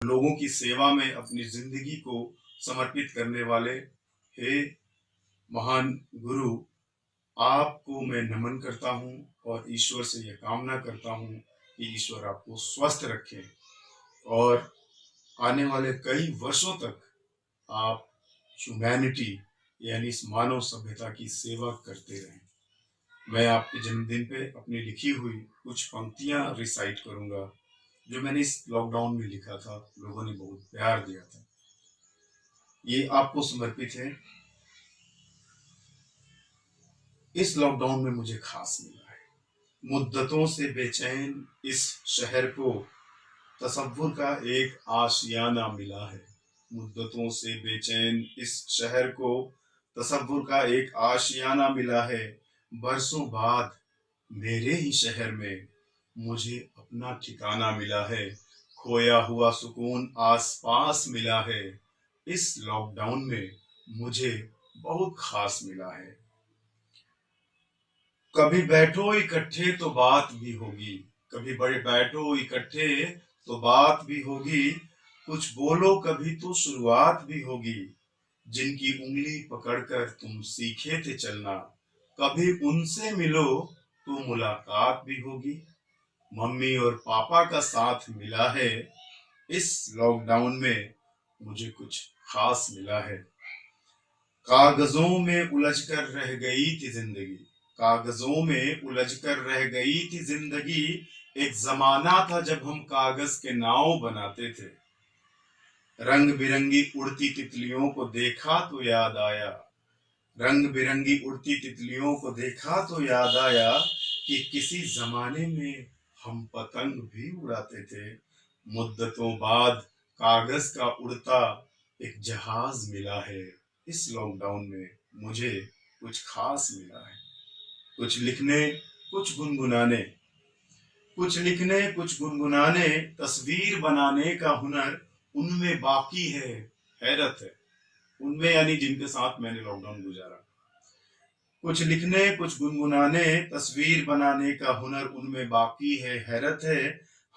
लोगों की सेवा में अपनी जिंदगी को समर्पित करने वाले हे महान गुरु, आपको मैं नमन करता हूँ और ईश्वर से यह कामना करता हूँ कि ईश्वर आपको स्वस्थ रखे और आने वाले कई वर्षों तक आप ह्यूमैनिटी यानी इस मानव सभ्यता की सेवा करते रहें। मैं आपके जन्मदिन पे अपनी लिखी हुई कुछ पंक्तियां रिसाइट करूंगा जो मैंने इस लॉकडाउन में लिखा था। लोगों ने बहुत प्यार दिया था। ये आपको समर्पित है। इस लॉकडाउन में मुझे खास मिला है। मुद्दतों से बेचैन इस शहर को तसव्वुर का एक आशियाना मिला है। मुद्दतों से बेचैन इस शहर को तसव्वुर का एक आशियाना मिला है। बरसों बाद मेरे ही शहर में मुझे अपना ठिकाना मिला है। खोया हुआ सुकून आसपास मिला है। इस लॉकडाउन में मुझे बहुत खास मिला है। कभी बैठो इकट्ठे तो बात भी होगी, कभी बड़े बैठो इकट्ठे तो बात भी होगी, कुछ बोलो कभी तो शुरुआत भी होगी। जिनकी उंगली पकड़कर तुम सीखे थे चलना, कभी उनसे मिलो तो मुलाकात भी होगी। मम्मी और पापा का साथ मिला है। इस लॉकडाउन में मुझे कुछ खास मिला है। कागजों में उलझकर रह गई थी जिंदगी, कागजों में उलझकर रह गई थी जिंदगी। एक जमाना था जब हम कागज के नाव बनाते थे। रंग बिरंगी उड़ती तितलियों को देखा तो याद आया, रंग बिरंगी उड़ती तितलियों को देखा तो याद आया कि किसी जमाने में हम पतंग भी उड़ाते थे। मुद्दतों बाद कागज का उड़ता एक जहाज मिला है। इस लॉकडाउन में मुझे कुछ खास मिला है। कुछ लिखने कुछ गुनगुनाने, कुछ लिखने कुछ गुनगुनाने, तस्वीर बनाने का हुनर उनमें बाकी है। हैरत है उनमें, यानी जिनके साथ मैंने लॉकडाउन गुजारा। कुछ लिखने कुछ गुनगुनाने, तस्वीर बनाने का हुनर उनमें बाकी है। हैरत है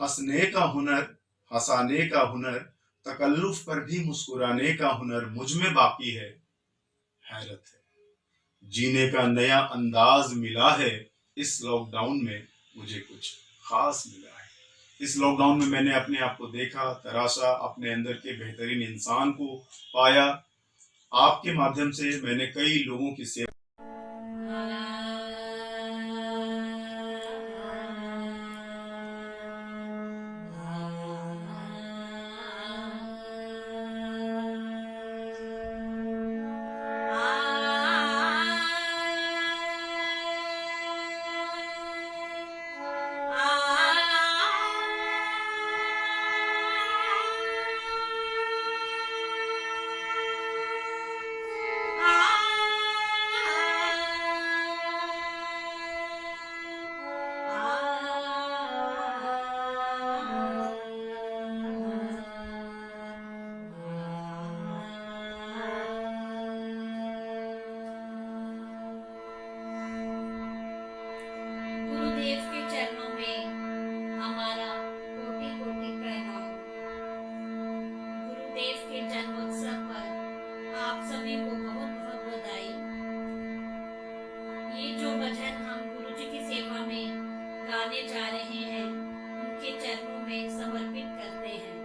हंसने का हुनर, हंसाने का हुनर, तकल्लुफ पर भी मुस्कुराने का हुनर मुझ में बाकी है। हैरत है जीने का नया अंदाज मिला है। इस लॉकडाउन में मुझे कुछ खास मिला है। इस लॉकडाउन में मैंने अपने आप को देखा, तराशा, अपने अंदर के बेहतरीन इंसान को पाया। आपके माध्यम से मैंने कई लोगों की सेवा गुरुदेव के चरणों में हमारा कोटि कोटि प्रणाम। गुरुदेव के जन्मोत्सव पर आप सभी को बहुत बहुत बधाई। ये जो भजन हम गुरु जी की सेवा में गाने जा रहे हैं, उनके चरणों में समर्पित करते हैं।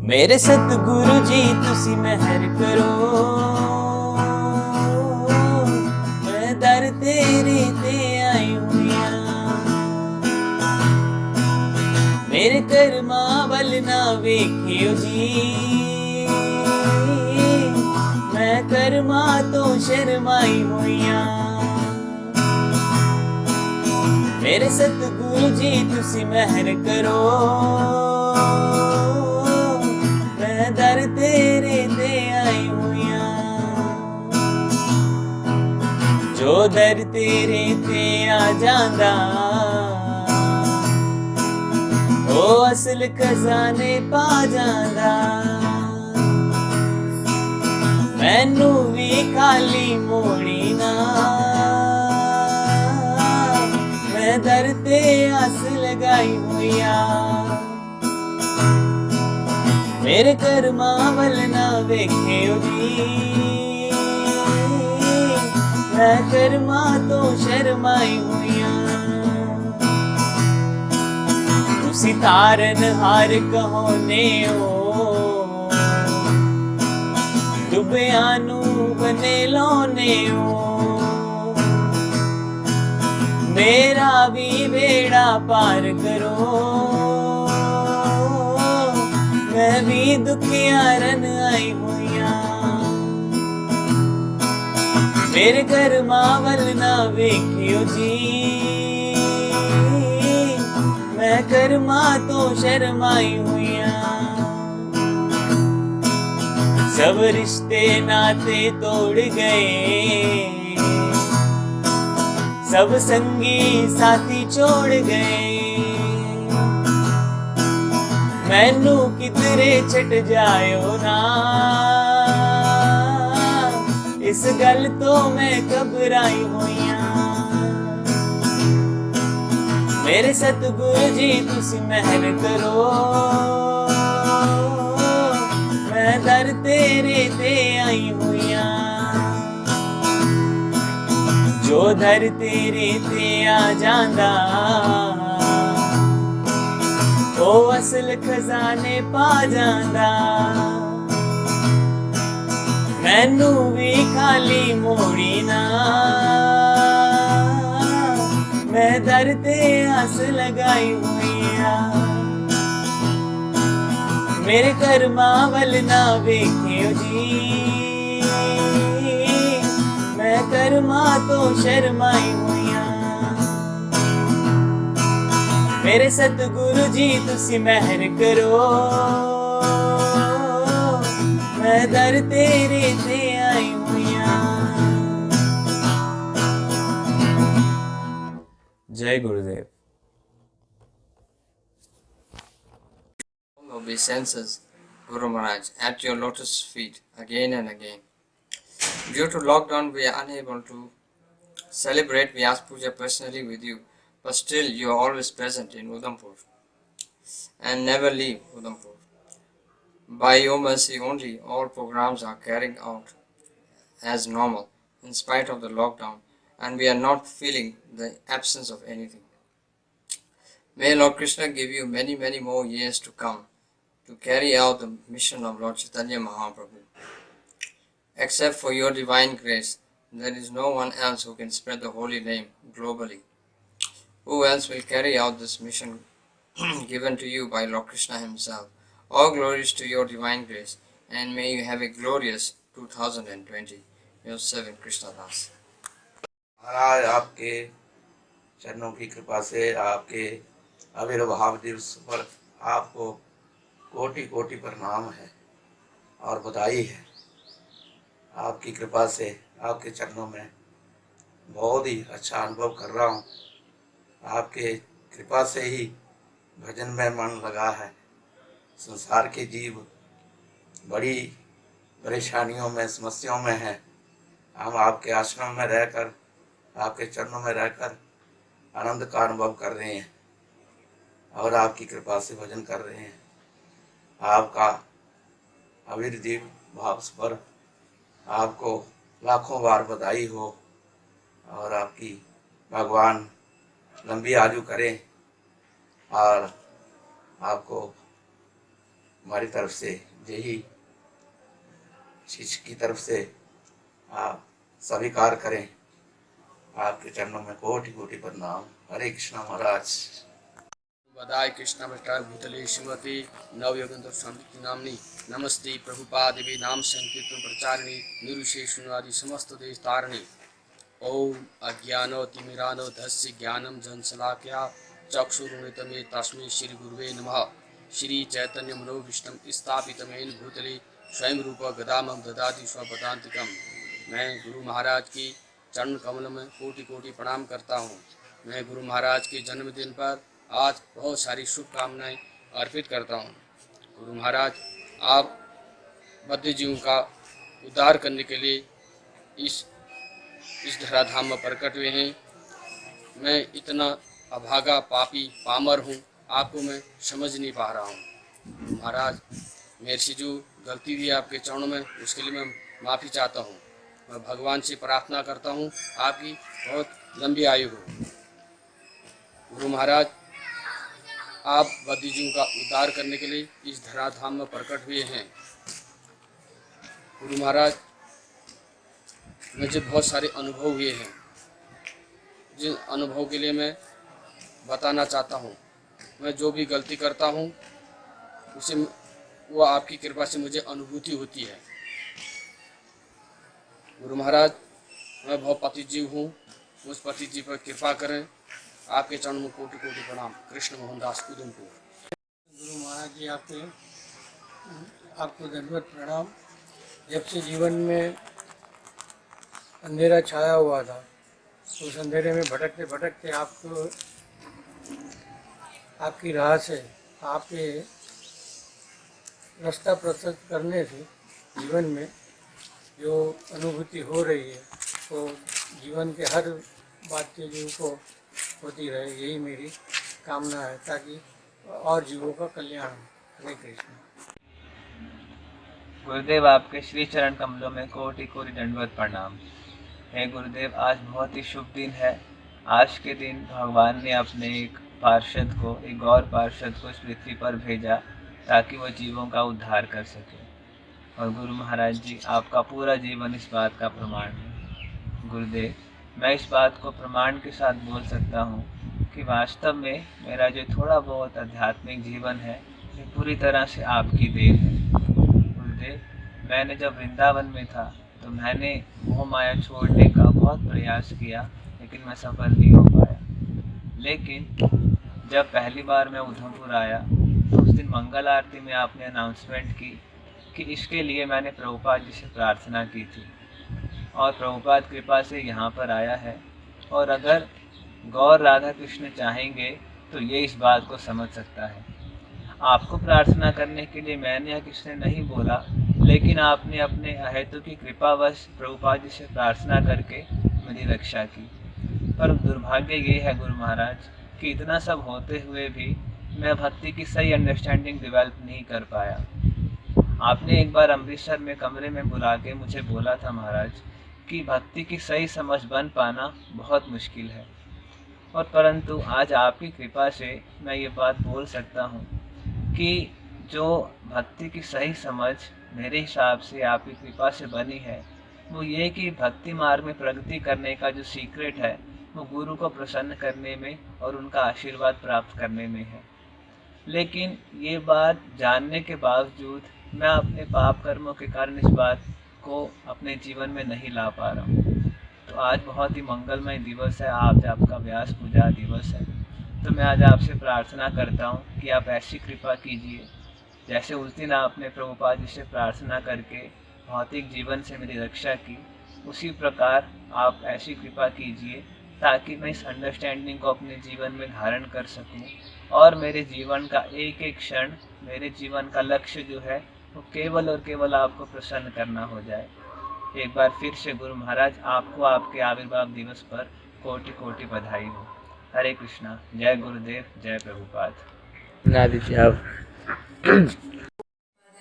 मेरे सतगुरु जी तुसी मेहर करो, मैं दर तेरे ते आई हुई मेरे कर्मा वल ना वेखियो जी, मैं कर्मा तो शर्माई हुईया। मेरे सतगुरु जी तुसी मेहर करो, मैं दर तेरे ते आई हुईया। जो दर तेरे ते आ जांदा ओ असल खजाने पा जांदा, मैनू भी खाली मोड़ी ना, मैं दर ते आस लगाई हुईया। मेरे कर्मा वल ना वेखियो जी, मैं कर्मा तो शर्माई हुईया। तुसी तारन हार कहोने हो, डुबिया नू बने लाने हो, मेरा भी बेड़ा पार करो, मैं भी दुखियारन आई हुईया। मेरे कर्मा वल ना वेखियो जी, मैं कर्मा तो शर्माई हुईया। सब रिश्ते नाते तोड़ गए, सब संगी साथी छोड़ गए, मैनू किधरे छट जायो ना, इस गल तो मैं घबराई हुईया। मेरे सतगुरु जी तुसी मेहर करो, मैं दर तेरे ते आई हुईया। जो दर तेरे ते आ जांदा ओ असल खजाने पा जांदा, मैनू भी खाली मोड़ी ना, मैं दर ते आस लगाई हुईया। मेरे कर्मा वल ना वेखियो जी, मैं कर्मा तो शर्माई हुईया। मेरे सतगुरु जी तुसी मेहर करो, मैं दर तेरे ते आई हुईया। जय गुरुदेव। Obeisances, Guru Maharaj, at your lotus feet again and again. Due to lockdown, we are unable to celebrate Vyas Puja personally with you, but still you are always present in Udhampur and never leave Udhampur. By your mercy only, all programs are carrying out as normal in spite of the lockdown, and we are not feeling the absence of anything. May Lord Krishna give you many, many more years to come to carry out the mission of Lord Chaitanya Mahaprabhu. Except for your divine grace, there is no one else who can spread the holy name globally. Who else will carry out this mission given to you by Lord Krishna himself? All glories to your divine grace, and may you have a glorious 2020. Your servant Krishna Das. महाराज आपके चरणों की कृपा से आपके आविर्भाव दिवस पर आपको कोटि कोटि प्रणाम है और बधाई है। आपकी कृपा से आपके चरणों में बहुत ही अच्छा अनुभव कर रहा हूँ। आपके कृपा से ही भजन में मन लगा है। संसार के जीव बड़ी परेशानियों में, समस्याओं में हैं। हम आपके आश्रम में रहकर, आपके चरणों में रहकर आनंद का अनुभव कर रहे हैं और आपकी कृपा से भजन कर रहे हैं। आपका अविरदीप भाव पर आपको लाखों बार बधाई हो और आपकी भगवान लंबी आयु करें और आपको हमारी तरफ से यही शिष्य की तरफ से आप स्वीकार करें। आपके चरणों में कोटि कोटि प्रणाम। हरे कृष्णा महाराज। वदाय कृष्ण भट्टाय भूतले श्रीमती नवयोगेंद्र स्वामी नामनी नमस्ते प्रभुपाद देवी नाम संकीर्तन प्रचारिणी निर्विशेष शून्यवादी समस्त देश तारिणी। ओम अज्ञानो तिमिरानो धस्य ज्ञानम जनशलाकया चक्षुरुन्मिलितं तस्मै श्री गुरुवे नमः। श्री चैतन्य मनोभीष्टं स्थापितमेन भूतले स्वयं रूप गदामं ददाति स्वपदान्तिकम्। मैं गुरु महाराज की चरण कमल में कोटि कोटि प्रणाम करता हूँ। मैं गुरु महाराज के जन्मदिन पर आज बहुत सारी शुभकामनाएं अर्पित करता हूँ। गुरु महाराज आप बद्धजीवों का उद्धार करने के लिए इस धराधाम में प्रकट हुए हैं। मैं इतना अभागा पापी पामर हूँ, आपको मैं समझ नहीं पा रहा हूँ। महाराज मेरे से जो गलती हुई आपके चरणों में, उसके लिए मैं माफ़ी चाहता हूँ। मैं भगवान से प्रार्थना करता हूँ आपकी बहुत लंबी आयु हो। गुरु महाराज आप बद्धजीवों का उद्धार करने के लिए इस धराधाम में प्रकट हुए हैं। गुरु महाराज मुझे बहुत सारे अनुभव हुए हैं, जिन अनुभव के लिए मैं बताना चाहता हूँ। मैं जो भी गलती करता हूँ उसे वो आपकी कृपा से मुझे अनुभूति होती है। गुरु महाराज मैं बहुत पतिजीव हूँ, मुझ पतिजीव पर कृपा करें। आपके चरणों में कोटि कोटि प्रणाम। कृष्ण मोहन दास उधमपुर। गुरु महाराज जी आपको दंडवत प्रणाम। जब से जीवन में अंधेरा छाया हुआ था, तो उस अंधेरे में भटकते भटकते आपको आपकी राह से आपके रास्ता प्रशस्त करने से जीवन में जो अनुभूति हो रही है, तो जीवन के हर बात के जीव को होती रहे, यही मेरी कामना है, ताकि और जीवों का कल्याण हो। हरे कृष्ण। गुरुदेव आपके श्री चरण कमलों में कोटि कोटि दंडवत प्रणाम। हे गुरुदेव, आज बहुत ही शुभ दिन है। आज के दिन भगवान ने अपने एक पार्षद को, एक गौर पार्षद को इस पृथ्वी पर भेजा ताकि वह जीवों का उद्धार कर सके। और गुरु महाराज जी आपका पूरा जीवन इस बात का प्रमाण है। गुरुदेव, मैं इस बात को प्रमाण के साथ बोल सकता हूँ कि वास्तव में मेरा जो थोड़ा बहुत आध्यात्मिक जीवन है, ये पूरी तरह से आपकी देन है। गुरुदेव, मैंने जब वृंदावन में था तो मैंने मोह माया छोड़ने का बहुत प्रयास किया, लेकिन मैं सफल नहीं हो पाया। लेकिन जब पहली बार मैं उधमपुर आया तो उस दिन मंगल आरती में आपने अनाउंसमेंट की कि इसके लिए मैंने प्रभुपाद जी से प्रार्थना की थी, और प्रभुपाद कृपा से यहाँ पर आया है। और अगर गौर राधा कृष्ण चाहेंगे तो ये इस बात को समझ सकता है। आपको प्रार्थना करने के लिए मैंने या किसने नहीं बोला, लेकिन आपने अपने अहेतु की कृपावश प्रभुपाद जी से प्रार्थना करके मेरी रक्षा की। पर दुर्भाग्य ये है गुरु महाराज कि इतना सब होते हुए भी मैं भक्ति की सही अंडरस्टैंडिंग डेवलप नहीं कर पाया। आपने एक बार अमृतसर में कमरे में बुला के मुझे बोला था महाराज कि भक्ति की सही समझ बन पाना बहुत मुश्किल है। और परंतु आज आपकी कृपा से मैं ये बात बोल सकता हूँ कि जो भक्ति की सही समझ मेरे हिसाब से आपकी कृपा से बनी है, वो ये कि भक्ति मार्ग में प्रगति करने का जो सीक्रेट है वो गुरु को प्रसन्न करने में और उनका आशीर्वाद प्राप्त करने में है। लेकिन ये बात जानने के बावजूद मैं अपने पाप कर्मों के कारण इस बात को अपने जीवन में नहीं ला पा रहा हूँ। तो आज बहुत ही मंगलमय दिवस है, आज आपका व्यास पूजा दिवस है। तो मैं आज आपसे प्रार्थना करता हूँ कि आप ऐसी कृपा कीजिए, जैसे उस दिन आपने प्रभुपाद जी से प्रार्थना करके भौतिक जीवन से मेरी रक्षा की, उसी प्रकार आप ऐसी कृपा कीजिए ताकि मैं इस अंडरस्टैंडिंग को अपने जीवन में धारण कर सकूं और मेरे जीवन का एक एक क्षण, मेरे जीवन का लक्ष्य जो है वो केवल और केवल आपको प्रसन्न करना हो जाए। एक बार फिर से गुरु महाराज आपको आपके आविर्भाव दिवस पर कोटि कोटि बधाई हो। हरे कृष्णा। जय गुरुदेव, जय प्रभुपाद। बना दीजिए आप। हरे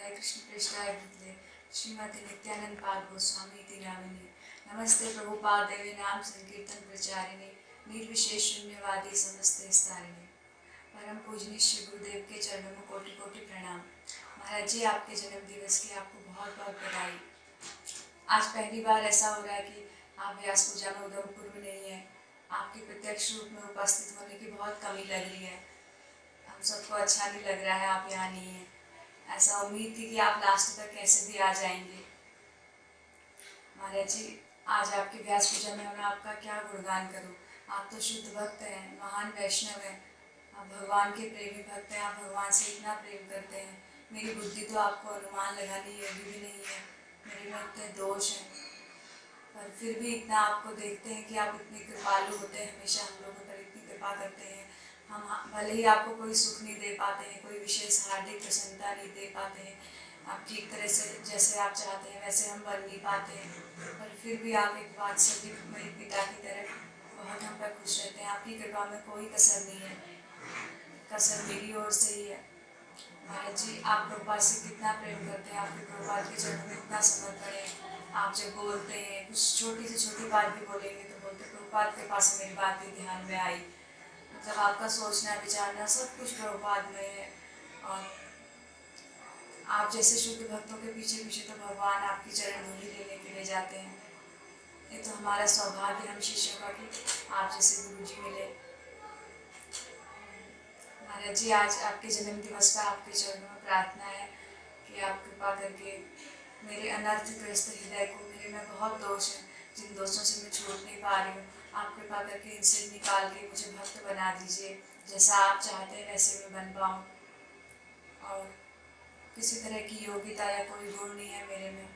कृष्ण कृष्णाय वंदे श्रीमती नित्यानंद पाद गोस्वामी इति नामिने नमस्ते प्रभुपाद देवी नाम संकीर्तन प्रचारिणे निर्विशेष शून्यवादी समस्त स्थारिणे। परम पूजनीय श्री गुरुदेव के चरणों में कोटि कोटि प्रणाम। महाराज जी, आपके जन्म दिवस की आपको बहुत बहुत बधाई। आज पहली बार ऐसा हो रहा है कि आप व्यास पूजा में उधमपुर में नहीं है। आपके प्रत्यक्ष रूप में उपस्थित होने की बहुत कमी लग रही है। हम सबको अच्छा नहीं लग रहा है आप यहाँ नहीं हैं। ऐसा उम्मीद थी कि आप लास्ट तक कैसे भी आ जाएंगे। महाराज जी, आज आपके व्यास पूजा में मैं आपका क्या गुणगान करूं। आप तो शुद्ध भक्त हैं, महान वैष्णव हैं, आप भगवान के प्रेमी भक्त हैं, आप भगवान से इतना प्रेम करते हैं। मेरी बुद्धि तो आपको अनुमान लगाने योग्य भी नहीं है, मेरे में इतने दोष हैं, पर फिर भी इतना आपको देखते हैं कि आप इतने कृपालु होते हैं, हमेशा हम लोगों पर इतनी कृपा करते हैं। हम भले ही आपको कोई सुख नहीं दे पाते हैं, कोई विशेष हार्दिक प्रसन्नता नहीं दे पाते हैं, आप ठीक तरह से जैसे आप चाहते हैं वैसे हम बन नहीं पाते हैं, पर फिर भी आप एक वात्सल्य पिता की तरह बहुत हम पर खुश रहते हैं। आपकी कृपा में कोई कसर नहीं है, कसर मेरी ओर से ही है। महाराज जी, आप प्रभुपाद से कितना प्रेम करते हैं, आपके प्रभुपाद के चरणों में इतना समर्पण है। आप जब बोलते हैं, कुछ छोटी से छोटी बात भी बोलेंगे तो बोलते प्रभुपाद के पास मेरी बात भी ध्यान में आई। मतलब आपका सोचना विचारना सब कुछ प्रभुपाद में है। और आप जैसे शुद्ध भक्तों के पीछे पीछे तो भगवान आपकी चरण धूलि लेने के लिए जाते हैं। ये तो हमारा सौभाग्य हम शिष्यों का कि आप जैसे गुरु जी मिले। महाराज जी, आज आपके जन्म दिवस का आपके चरणों में प्रार्थना है कि आप कृपा करके मेरे अनर्थग्रस्त हृदय को, मेरे में बहुत दोष हैं जिन दोषों से मैं छूट नहीं पा रही हूँ, आप कृपा करके इनसे निकाल के मुझे भक्त बना दीजिए। जैसा आप चाहते हैं वैसे मैं बन पाऊँ, और किसी तरह की योग्यता या कोई गुण नहीं है मेरे में।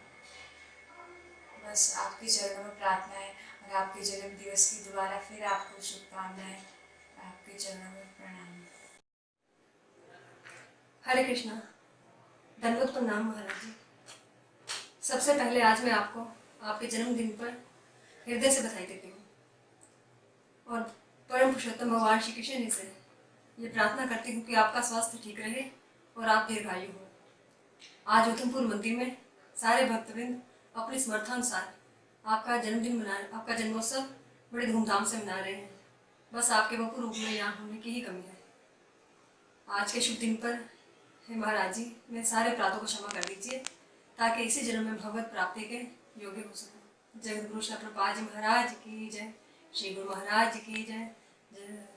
बस आपके चरणों में प्रार्थना है और आपके जन्म दिवस की दोबारा फिर आपको शुभकामनाएं। आपके चरणों में प्रणाम। हरे कृष्णा। दंडवत प्रणाम महाराज जी। सबसे पहले आज मैं आपको आपके जन्मदिन पर हृदय से बधाई देती हूँ और परम पुरुषोत्तम भगवान श्री कृष्ण जी से ये प्रार्थना करती हूँ कि आपका स्वास्थ्य ठीक रहे और आप दीर्घायु हो। आज उधमपुर मंदिर में सारे भक्तवृंद अपनी समर्थानुसार आपका आपका जन्मोत्सव बड़े धूमधाम से मना रहे हैं। बस आपके वपु रूप में यहाँ होने की ही कमी है। आज के शुभ दिन पर हे महाराज जी, मेरे सारे अपराधों को क्षमा कर दीजिए ताकि इसी जन्म में भगवत प्राप्ति के योग्य हो सकूं। जगत गुरु श्री प्रभुपाद जी महाराज की जय, श्री गुरु महाराज की जय, जय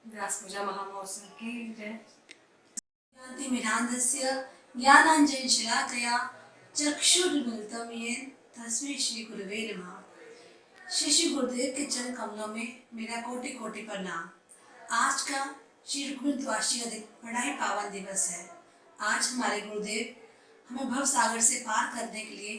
व्यास पूजा महामहोत्सव की जय। ज्ञातिमिनान्दस्य ज्ञानाञ्जनशलाकया चक्षुर्मिलितं येन तस्मै श्री गुरुवे नमः। श्री श्री गुरुदेव के चरण कमलों में मेरा कोटि कोटि प्रणाम। आज का श्री गुरुद्वादशी का दिन बड़ा ही पावन दिवस है। आज हमारे गुरुदेव हमें भव सागर से पार करने के लिए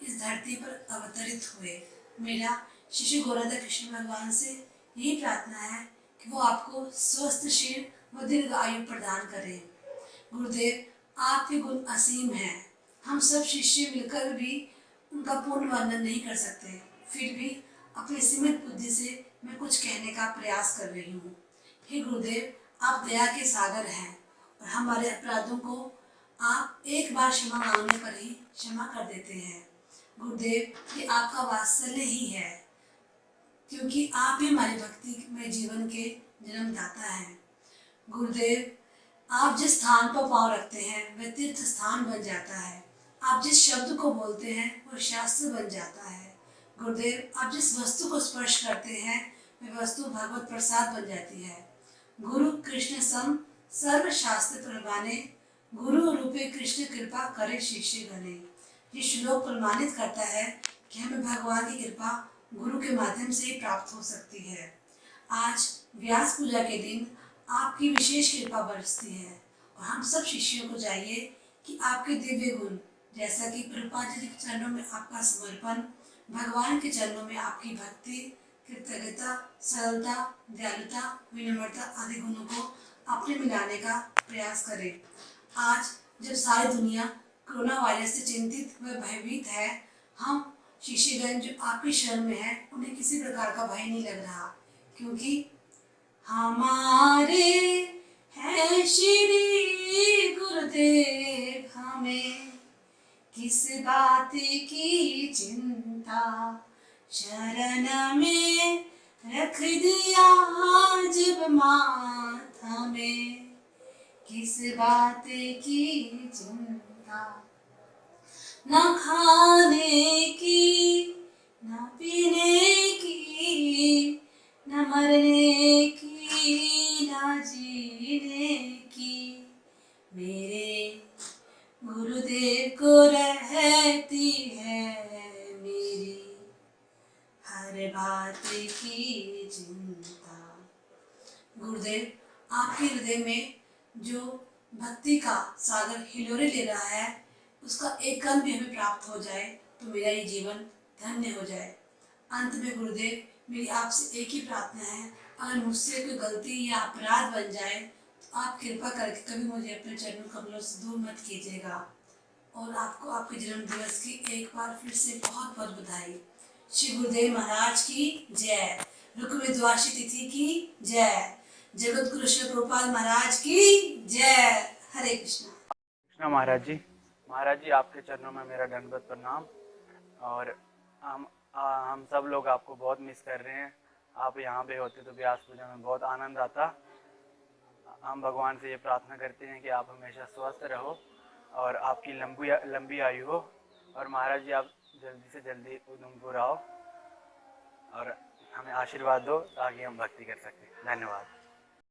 इस धरती पर अवतरित हुए। मेरा श्री गोराधा कृष्ण भगवान से यही प्रार्थना है कि वो आपको स्वस्थ शरीर व दीर्घ आयु प्रदान करें। गुरुदेव, आपके गुण असीम हैं, हम सब शिष्य मिलकर भी उनका पूर्ण वर्णन नहीं कर सकते। फिर भी अपनी सीमित बुद्धि से मैं कुछ कहने का प्रयास कर रही हूँ। हे गुरुदेव, आप दया के सागर हैं और हमारे अपराधों को आप एक बार क्षमा मांगने पर ही क्षमा कर देते हैं। गुरुदेव, ये आपका वात्सल्य ही है, क्योंकि आप ही हमारी भक्ति में जीवन के जन्मदाता हैं। गुरुदेव, आप जिस स्थान पर पाँव रखते हैं वह तीर्थ स्थान बन जाता है। आप जिस शब्द को बोलते हैं वह शास्त्र बन जाता है। गुरुदेव, आप जिस वस्तु को स्पर्श करते हैं वह वस्तु भगवत प्रसाद बन जाती है। गुरु कृष्ण सम सर्व शास्त्र प्रमाणे, गुरु रूपे कृष्ण कृपा करे शिष्य गणे। ये श्लोक प्रमाणित करता है कि हमें भगवान की कृपा गुरु के माध्यम से ही प्राप्त हो सकती है। आज व्यास पूजा के दिन आपकी विशेष कृपा बरसती है और हम सब शिष्यों को चाहिए कि आपके दिव्य गुण, जैसा कि प्रभुपाद जी के चरणों में आपका समर्पण, भगवान के चरणों में आपकी भक्ति, कृतज्ञता, सरलता, दयालुता, विनम्रता आदि गुणों को अपने मिलाने का प्रयास करें। आज जब सारी दुनिया कोरोना वायरस से चिंतित व भयभीत है, हम शिष्यगण जो आपकी शरण में है उन्हें किसी प्रकार का भय नहीं लग रहा, क्योंकि हमारे हैं श्री गुरुदेव, हमें किस बात की चिंता, शरण में रख दिया जब माथा में, किस बात की चिंता। चिंता, न खाने की, न पीने की, न मरने की, न जीने की, मेरे गुरुदेव को रहती है मेरी हर बात की चिंता। गुरुदेव, आपके हृदय में जो भक्ति का सागर हिलोरे ले रहा है, उसका एक कण भी हमें प्राप्त हो जाए तो मेरा ये जीवन धन्य हो जाए। अंत में गुरुदेव, मेरी आपसे एक ही प्रार्थना है, अगर मुझसे कोई गलती या अपराध बन जाए तो आप कृपा करके कभी मुझे अपने चरणों कमलों से दूर मत कीजिएगा। और आपको आपके जन्म दिवस की एक बार फिर से बहुत बहुत बधाई। श्री गुरुदेव महाराज की जय। रुक्मिणी द्वादशी तिथि की जय। जगत गुरु श्री प्रभुपाद महाराज की जय। हरे कृष्णा। कृष्णा महाराज जी आपके चरणों में मेरा दंडवत प्रणाम। और हम सब लोग आपको बहुत मिस कर रहे हैं। आप यहाँ पे होते तो व्यास पूजा में बहुत आनंद आता। हम भगवान से ये प्रार्थना करते हैं कि आप हमेशा स्वस्थ रहो और आपकी लंबी आयु हो। और महाराज जी आप जल्दी से जल्दी उधमपुर आओ और हमें आशीर्वाद दो ताकि हम भक्ति कर सकें। धन्यवाद।